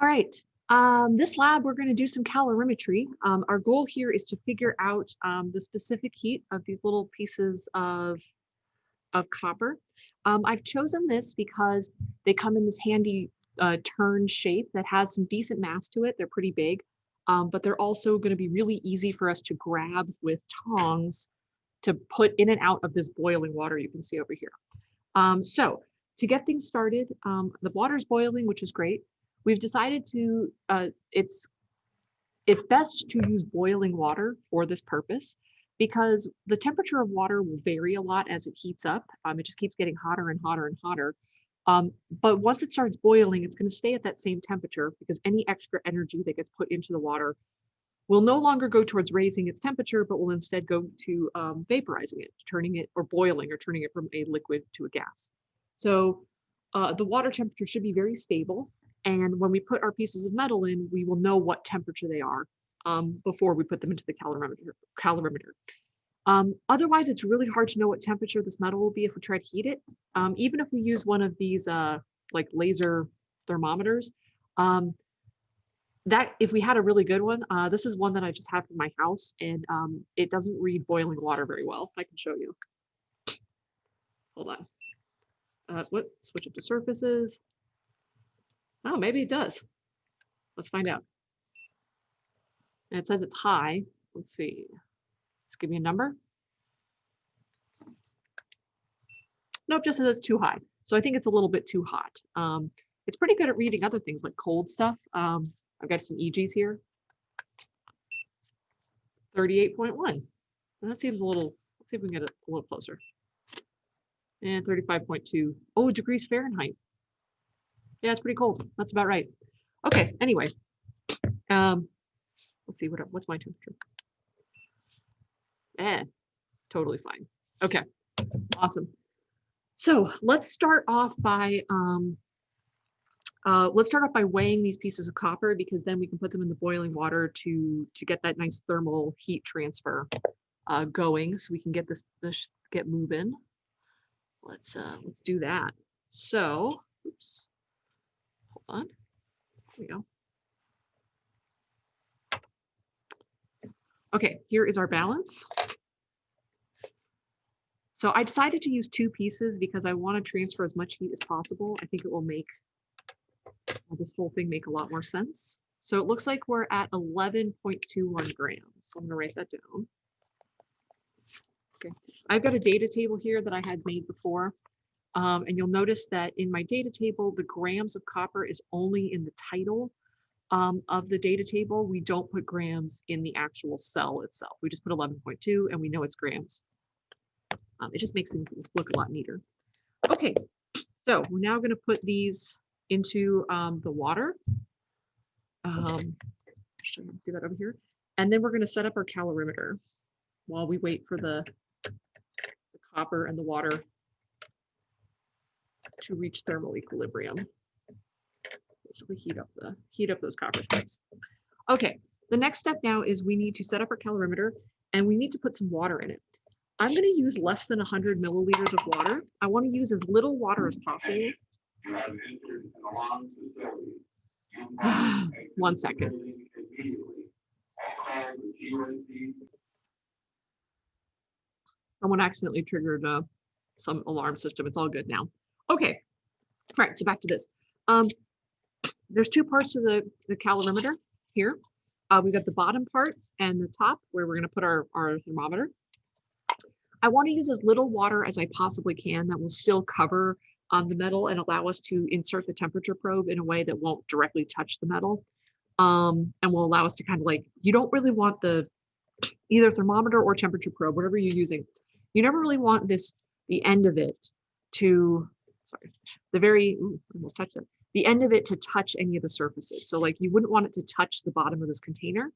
All right. This lab, we're going to do some calorimetry. Our goal here is to figure out the specific heat of these little pieces of copper. I've chosen this because they come in this handy turned shape that has some decent mass to it. They're pretty big, but they're also going to be really easy for us to grab with tongs to put in and out of this boiling water you can see over here. So to get things started, the water's boiling, which is great. We've decided to, it's best to use boiling water for this purpose because the temperature of water will vary a lot as it heats up. It just keeps getting hotter and hotter and hotter. But once it starts boiling, it's going to stay at that same temperature because any extra energy that gets put into the water will no longer go towards raising its temperature, but will instead go to vaporizing it, turning it or boiling or turning it from a liquid to a gas. So the water temperature should be very stable. And when we put our pieces of metal in, we will know what temperature they are before we put them into the calorimeter. Otherwise, it's really hard to know what temperature this metal will be if we try to heat it. Even if we use one of these like laser thermometers, that if we had a really good one, this is one that I just have in my house, and it doesn't read boiling water very well. I can show you. Hold on. Switch it to surfaces. Oh, maybe it does. Let's find out. And it says it's high. Let's see. Let's give me a number. Nope, just says it's too high. So I think it's a little bit too hot. It's pretty good at reading other things like cold stuff. I've got some EGs here. 38.1. That seems a little, let's see if we can get it a little closer. And 35.2. Oh, degrees Fahrenheit. Yeah, it's pretty cold. That's about right. Okay, anyway. Let's see, what's my temperature? Totally fine. Okay, awesome. So let's start off by weighing these pieces of copper, because then we can put them in the boiling water to get that nice thermal heat transfer going, so we can get this get moving. Let's do that. So, oops, hold on. There we go. Okay, here is our balance. So I decided to use 2 pieces because I want to transfer as much heat as possible. I think it will make this whole thing make a lot more sense. So it looks like we're at 11.21 grams. So I'm going to write that down. Okay, I've got a data table here that I had made before. And you'll notice that in my data table, the grams of copper is only in the title of the data table. We don't put grams in the actual cell itself. We just put 11.2 and we know it's grams. It just makes things look a lot neater. Okay, so we're now going to put these into the water. Should I do that over here? And then we're going to set up our calorimeter while we wait for the copper and the water to reach thermal equilibrium. Basically heat up those copper strips. Okay, the next step now is we need to set up our calorimeter and we need to put some water in it. I'm going to use less than 100 milliliters of water. I want to use as little water as possible. 1 second. Someone accidentally triggered some alarm system. It's all good now. Okay, all right, so back to this. There's 2 parts of the calorimeter here. We've got the bottom part and the top where we're going to put our thermometer. I want to use as little water as I possibly can that will still cover the metal and allow us to insert the temperature probe in a way that won't directly touch the metal, and will allow us to kind of like, you don't really want the either thermometer or temperature probe, whatever you're using. You never really want the end of it to, almost touched it. The end of it to touch any of the surfaces. So like you wouldn't want it to touch the bottom of this container.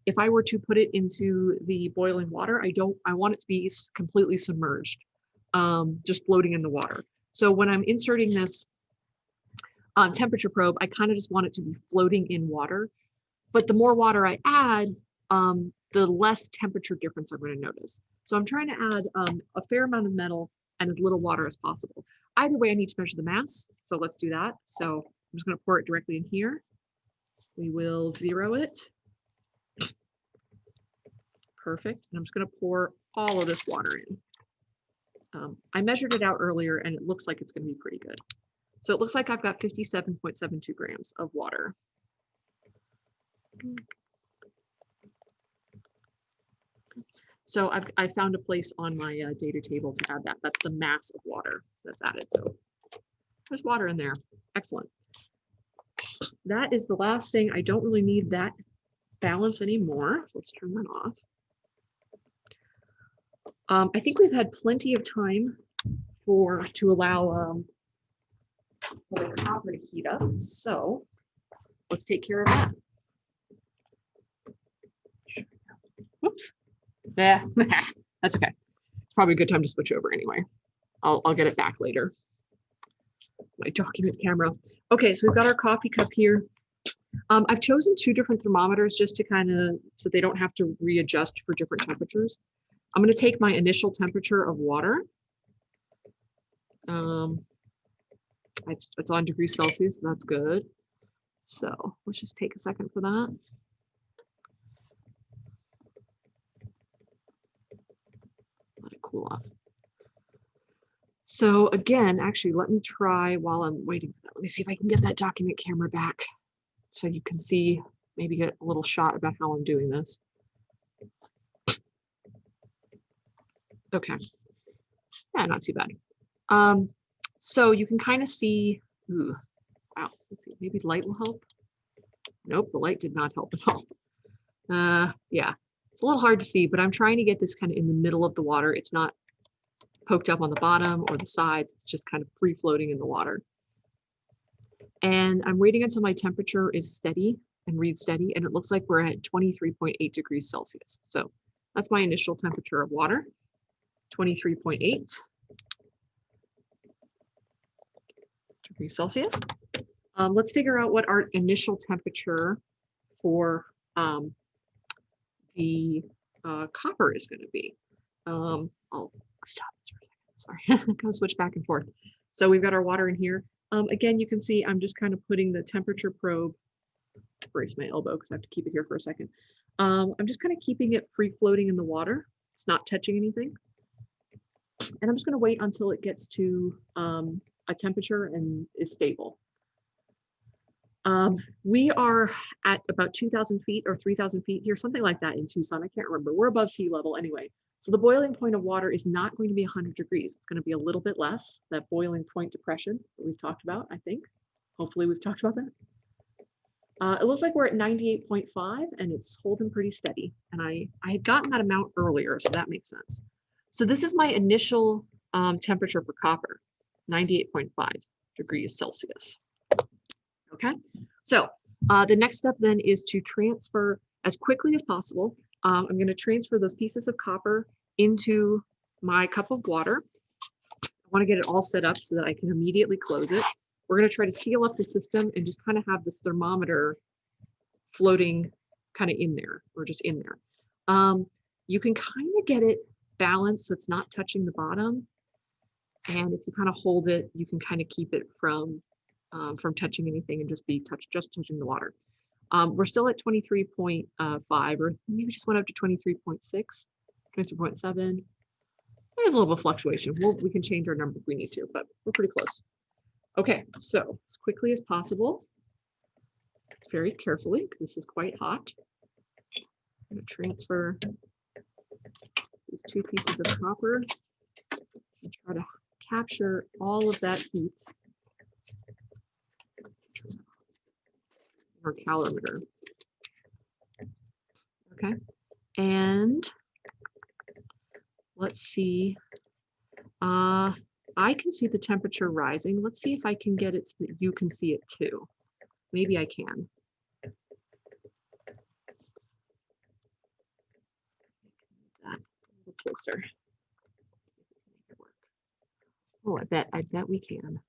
If I were to put it into the boiling water, I want it to be completely submerged, just floating in the water. So when I'm inserting this temperature probe, I kind of just want it to be floating in water. But the more water I add, the less temperature difference I'm going to notice. So I'm trying to add a fair amount of metal and as little water as possible. Either way, I need to measure the mass. So let's do that. So I'm just going to pour it directly in here. We will 0 it. Perfect. And I'm just going to pour all of this water in. I measured it out earlier and it looks like it's going to be pretty good. So it looks like I've got 57.72 grams of water. So I found a place on my data table to add that. That's the mass of water that's added. So there's water in there. Excellent. That is the last thing. I don't really need that balance anymore. Let's turn that off. I think we've had plenty of time to allow the copper to heat up. So let's take care of that. Whoops. Yeah, that's okay. It's probably a good time to switch over anyway. I'll get it back later. My document camera. Okay, so we've got our coffee cup here. I've chosen 2 different thermometers just to kind of, so they don't have to readjust for different temperatures. I'm going to take my initial temperature of water. It's on degrees Celsius, so that's good. So let's just take a second for that. Let it cool off. So again, actually, let me try while I'm waiting for that. Let me see if I can get that document camera back so you can see, maybe get a little shot about how I'm doing this. Okay. Yeah, not too bad. So you can kind of see, ooh, wow, let's see, maybe light will help. Nope, the light did not help at all. Yeah, it's a little hard to see, but I'm trying to get this kind of in the middle of the water. It's not poked up on the bottom or the sides. It's just kind of free floating in the water. And I'm waiting until my temperature is steady and reads steady. And it looks like we're at 23.8 degrees Celsius. So that's my initial temperature of water, 23.8 degrees Celsius. Let's figure out what our initial temperature for the copper is going to be. I'll stop this for a second. Sorry, I'm going to switch back and forth. So we've got our water in here. Again, you can see I'm just kind of putting the temperature probe, brace my elbow because I have to keep it here for a second. I'm just kind of keeping it free floating in the water. It's not touching anything. And I'm just going to wait until it gets to a temperature and is stable. We are at about 2,000 feet or 3,000 feet here, something like that in Tucson. I can't remember. We're above sea level anyway. So the boiling point of water is not going to be 100 degrees. It's going to be a little bit less, that boiling point depression that we've talked about, I think. Hopefully we've talked about that. It looks like we're at 98.5 and it's holding pretty steady. And I had gotten that amount earlier, so that makes sense. So this is my initial temperature for copper, 98.5 degrees Celsius. Okay, so the next step then is to transfer as quickly as possible. I'm going to transfer those pieces of copper into my cup of water. I want to get it all set up so that I can immediately close it. We're going to try to seal up the system and just kind of have this thermometer floating kind of in there, or just in there. You can kind of get it balanced so it's not touching the bottom. And if you kind of hold it, you can kind of keep it from touching anything and just touching the water. We're still at 23.5, or maybe just went up to 23.6, 23.7. There's a little bit of fluctuation. We can change our number if we need to, but we're pretty close. Okay, so as quickly as possible, very carefully, because this is quite hot. I'm going to transfer these 2 pieces of copper and try to capture all of that heat. Our calorimeter. Okay, and let's see. I can see the temperature rising. Let's see if I can get it so that you can see it too. Maybe I can. That a little closer. Oh, I bet we can.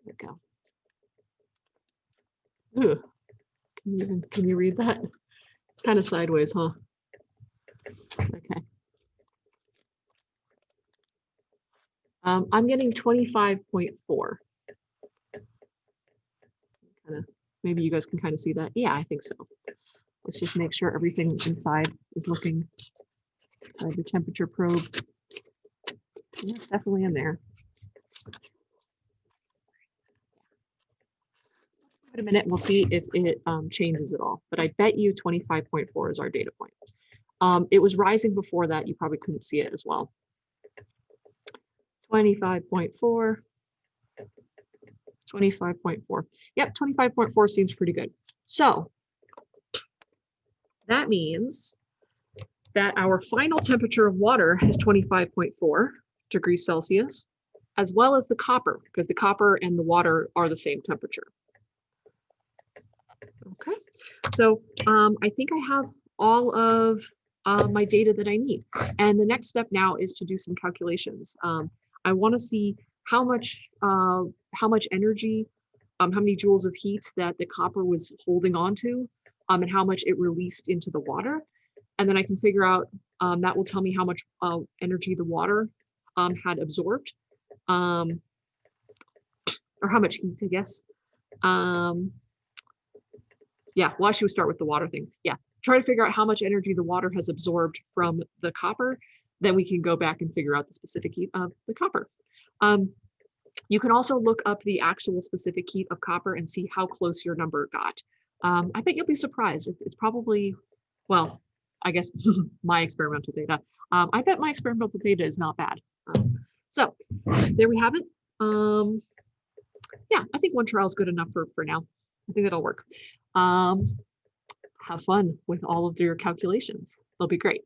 There we go. Ooh, can you read that? It's kind of sideways, huh? Okay. I'm getting 25.4. Maybe you guys can kind of see that. Yeah, I think so. Let's just make sure everything inside is looking, the temperature probe. Yeah, it's definitely in there. Give it a minute, we'll see if it changes at all. But I bet you 25.4 is our data point. It was rising before that. You probably couldn't see it as well. 25.4. 25.4. Yep, 25.4 seems pretty good. So that means that our final temperature of water is 25.4 degrees Celsius, as well as the copper, because the copper and the water are the same temperature. Okay, so I think I have all of my data that I need. And the next step now is to do some calculations. I want to see how much energy, how many joules of heat that the copper was holding on to, and how much it released into the water. And then I can figure out, that will tell me how much energy the water had absorbed, or how much heat, I guess. Yeah, well, I should start with the water thing. Yeah, try to figure out how much energy the water has absorbed from the copper. Then we can go back and figure out the specific heat of the copper. You can also look up the actual specific heat of copper and see how close your number got. I bet you'll be surprised. It's probably, well, I guess my experimental data. I bet my experimental data is not bad. So there we have it. Yeah, I think one trial is good enough for now. I think that'll work. Have fun with all of your calculations. They'll be great.